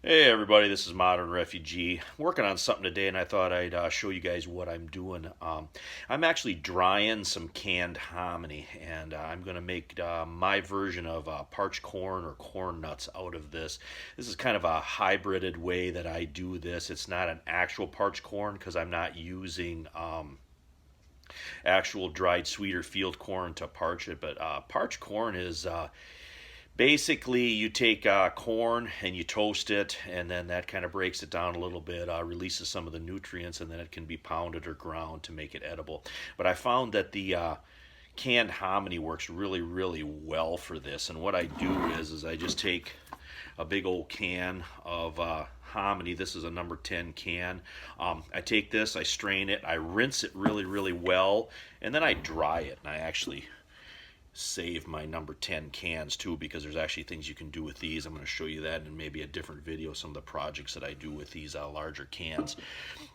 Hey everybody, this is Modern Refugee. I'm working on something today and I thought I'd show you guys what I'm doing. I'm actually drying some canned hominy and I'm going to make my version of parched corn or corn nuts out of this. This is kind of a hybrided way that I do this. It's not an actual parched corn because I'm not using actual dried sweeter field corn to parch it, but parched corn is basically you take corn and you toast it, and then that kind of breaks it down a little bit, releases some of the nutrients, and then it can be pounded or ground to make it edible. But I found that the canned hominy works really well for this. And what I do is I just take a big old can of hominy. This is a number 10 can. I take this, I strain it, I rinse it really well, and then I dry it. And I actually save my number 10 cans too, because there's actually things you can do with these. I'm going to show you that in maybe a different video, some of the projects that I do with these larger cans.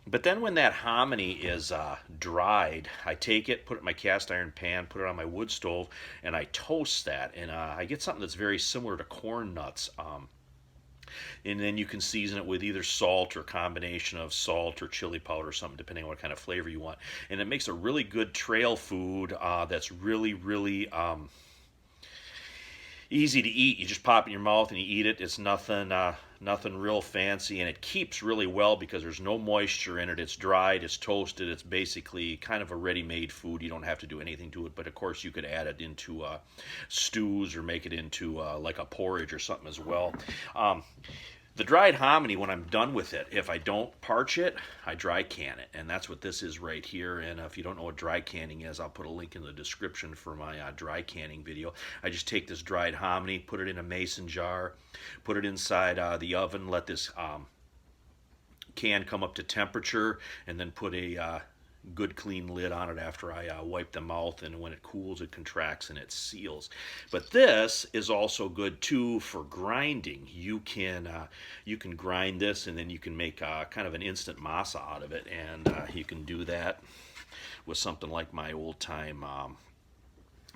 But then when that hominy is dried, I take it, put it in my cast iron pan, put it on my wood stove, and I toast that, and I get something that's very similar to corn nuts. And then you can season it with either salt or a combination of salt or chili powder or something, depending on what kind of flavor you want. And it makes a really good trail food that's really easy to eat. You just pop it in your mouth and you eat it. It's nothing real fancy, and it keeps really well because there's no moisture in it. It's dried, it's toasted, it's basically kind of a ready-made food. You don't have to do anything to it, but of course you could add it into stews or make it into like a porridge or something as well. The dried hominy, when I'm done with it, if I don't parch it, I dry can it, and that's what this is right here. And if you don't know what dry canning is, I'll put a link in the description for my dry canning video. I just take this dried hominy, put it in a mason jar, put it inside the oven, let this can come up to temperature, and then put a good clean lid on it after I wipe the mouth, and when it cools it contracts and it seals. But this is also good too for grinding. You can grind this, and then you can make kind of an instant masa out of it, and you can do that with something like my old time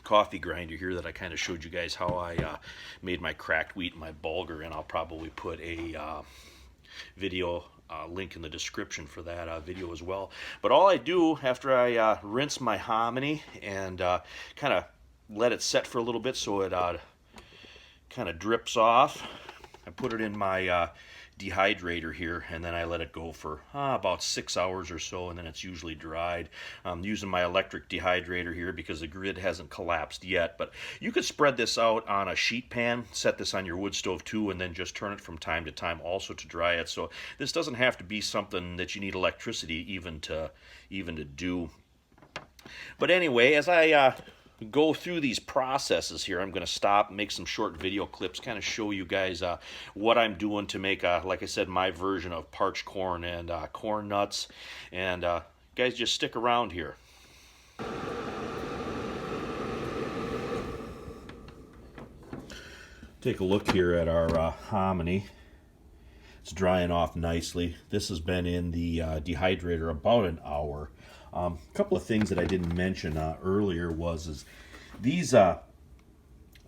coffee grinder here that I kind of showed you guys how I made my cracked wheat and my bulgur, and I'll probably put a video link in the description for that video as well. But all I do after I rinse my hominy and kind of let it set for a little bit so it kind of drips off, I put it in my dehydrator here, and then I let it go for about 6 hours or so, and then it's usually dried. I'm using my electric dehydrator here because the grid hasn't collapsed yet, but you could spread this out on a sheet pan, set this on your wood stove too, and then just turn it from time to time also to dry it. So this doesn't have to be something that you need electricity even to do. But anyway, as I go through these processes here, I'm going to stop, make some short video clips, kind of show you guys what I'm doing to make, like I said, my version of parched corn and corn nuts. And guys, just stick around here. Take a look here at our hominy. It's drying off nicely. This has been in the dehydrator about an hour. A couple of things that I didn't mention earlier is these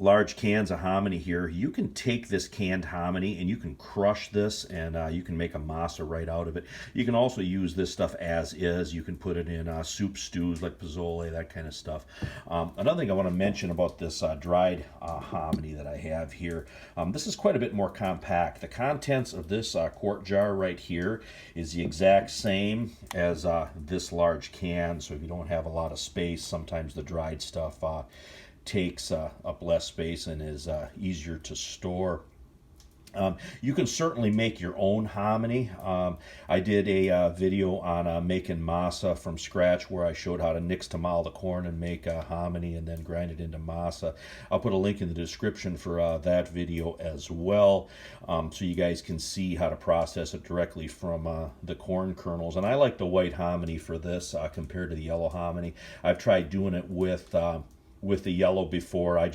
large cans of hominy here. You can take this canned hominy and you can crush this, and you can make a masa right out of it. You can also use this stuff as is. You can put it in soup, stews like pozole, that kind of stuff. Another thing I want to mention about this dried hominy that I have here, this is quite a bit more compact. The contents of this quart jar right here is the exact same as this large can, so if you don't have a lot of space, sometimes the dried stuff takes up less space and is easier to store. You can certainly make your own hominy. I did a video on making masa from scratch where I showed how to nixtamal the corn and make hominy and then grind it into masa. I'll put a link in the description for that video as well, so you guys can see how to process it directly from the corn kernels. And I like the white hominy for this compared to the yellow hominy. I've tried doing it with the yellow before. I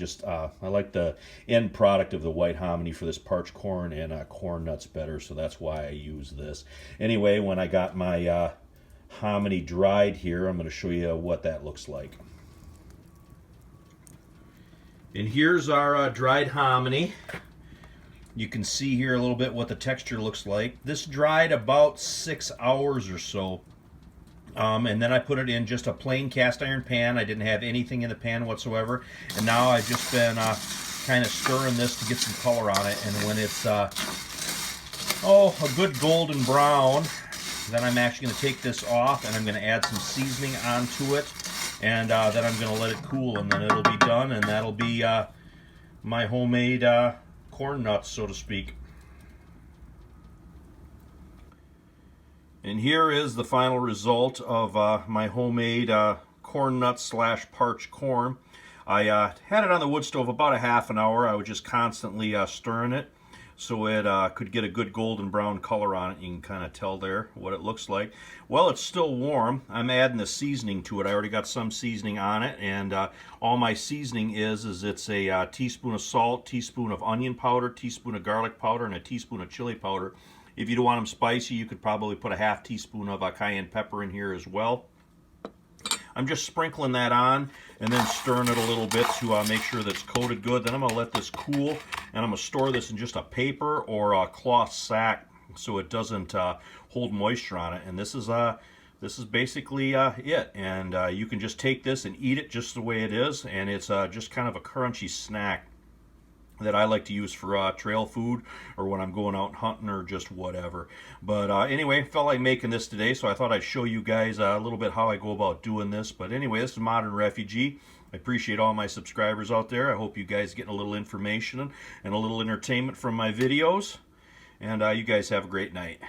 like the end product of the white hominy for this parched corn and corn nuts better, so that's why I use this. Anyway, when I got my hominy dried here, I'm going to show you what that looks like. And here's our dried hominy. You can see here a little bit what the texture looks like. This dried about 6 hours or so. And then I put it in just a plain cast iron pan. I didn't have anything in the pan whatsoever. And now I've just been kind of stirring this to get some color on it. And when it's, a good golden brown, then I'm actually going to take this off and I'm going to add some seasoning onto it. And then I'm going to let it cool, and then it'll be done. And that'll be my homemade corn nuts, so to speak. And here is the final result of my homemade corn nuts / parched corn. I had it on the wood stove about a half an hour. I was just constantly stirring it so it could get a good golden brown color on it. You can kind of tell there what it looks like. Well, it's still warm. I'm adding the seasoning to it. I already got some seasoning on it, and all my seasoning is it's a teaspoon of salt, teaspoon of onion powder, teaspoon of garlic powder, and a teaspoon of chili powder. If you don't want them spicy, you could probably put a half teaspoon of cayenne pepper in here as well. I'm just sprinkling that on and then stirring it a little bit to make sure that it's coated good. Then I'm going to let this cool, and I'm going to store this in just a paper or a cloth sack so it doesn't hold moisture on it. And this is basically it. And you can just take this and eat it just the way it is, and it's just kind of a crunchy snack that I like to use for trail food or when I'm going out hunting or just whatever. But anyway, felt like making this today, so I thought I'd show you guys a little bit how I go about doing this. But anyway, this is Modern Refugee. I appreciate all my subscribers out there. I hope you guys getting a little information and a little entertainment from my videos. And you guys have a great night.